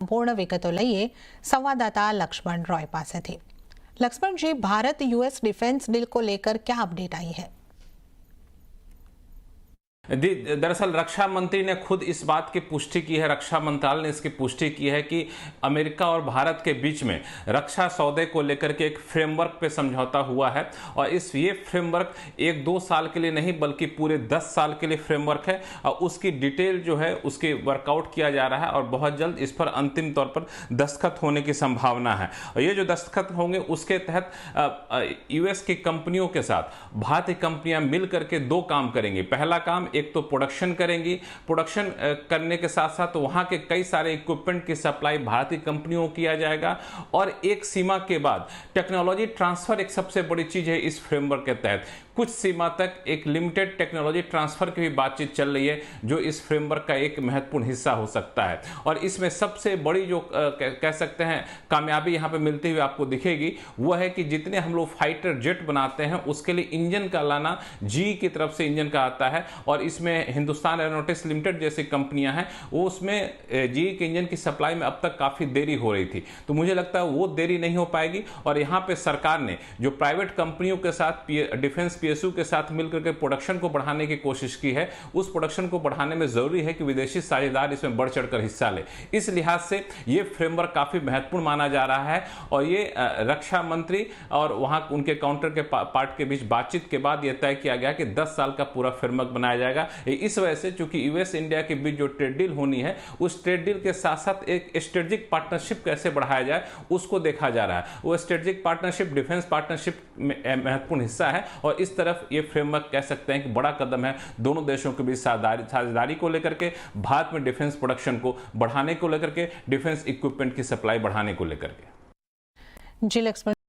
સંપૂર્ણ વિગતો લઈએ સંવાદદાતા लक्ष्मण रॉय પાસેથી। लक्ष्मण जी, भारत यूएस डिफेंस डील को लेकर क्या अपडेट आई है? दरअसल रक्षा मंत्री ने खुद इस बात की पुष्टि की है, रक्षा मंत्रालय ने इसकी पुष्टि की है कि अमेरिका और भारत के बीच में रक्षा सौदे को लेकर के एक फ्रेमवर्क पे समझौता हुआ है। और ये फ्रेमवर्क 1-2 साल के लिए नहीं बल्कि पूरे 10 साल के लिए फ्रेमवर्क है और उसकी डिटेल जो है उसकी वर्कआउट किया जा रहा है और बहुत जल्द इस पर अंतिम तौर पर दस्तखत होने की संभावना है। और ये जो दस्तखत होंगे उसके तहत यूएस की कंपनियों के साथ भारतीय कंपनियां मिल करके 2 काम करेंगी। पहला काम, एक तो प्रोडक्शन करेंगी, प्रोडक्शन करने के साथ साथ वहां के कई सारे इक्विपमेंट की सप्लाई भारतीय कंपनियों को किया जाएगा। और एक सीमा के बाद टेक्नोलॉजी ट्रांसफर एक सबसे बड़ी चीज है इस फ्रेमवर्क के तहत। कुछ सीमा तक एक लिमिटेड टेक्नोलॉजी ट्रांसफर की भी बातचीत चल रही है जो इस फ्रेमवर्क का एक महत्वपूर्ण हिस्सा हो सकता है। और इसमें सबसे बड़ी जो कह सकते हैं कामयाबी यहां पे मिलती हुई आपको दिखेगी वो है कि जितने हम लोग फाइटर जेट बनाते हैं उसके लिए इंजन का लाना जी की तरफ से इंजन का आता है। और इसमें हिंदुस्तान एरोनॉटिक्स लिमिटेड जैसी कंपनियां हैं वो उसमें जी के इंजन की सप्लाई में अब तक काफी देरी हो रही थी। तो मुझे लगता है वो देरी नहीं हो पाएगी। और यहां पे सरकार ने जो प्राइवेट कंपनियों के साथ डिफेंस पीएसयू के साथ मिलकर के प्रोडक्शन को बढ़ाने की कोशिश की है, उस प्रोडक्शन को बढ़ाने में जरूरी है कि विदेशी साझेदार इसमें बढ़ चढ़कर हिस्सा ले। इस लिहाज से ये फ्रेमवर्क काफी महत्वपूर्ण माना जा रहा है। और ये रक्षा मंत्री और वहां उनके काउंटर के पार्ट के बीच बातचीत के बाद यह तय किया गया कि 10 साल का पूरा फ्रेमवर्क बनाया जाएगा। इस वजह से चूंकि यूएस इंडिया के बीच जो ट्रेड डील होनी है उस ट्रेड डील के साथ साथ एक स्ट्रेटेजिक पार्टनरशिप कैसे बढ़ाया जाए उसको देखा जा रहा है। वो स्ट्रेटेजिक पार्टनरशिप डिफेंस पार्टनरशिप में महत्वपूर्ण हिस्सा है। और इस तरफ ये फ्रेमवर्क कह सकते हैं कि बड़ा कदम है दोनों देशों के बीच साझेदारी को लेकर के, भारत में डिफेंस प्रोडक्शन को बढ़ाने को लेकर के, डिफेंस इक्विपमेंट की सप्लाई बढ़ाने को लेकर के। जी लक्ष्मण।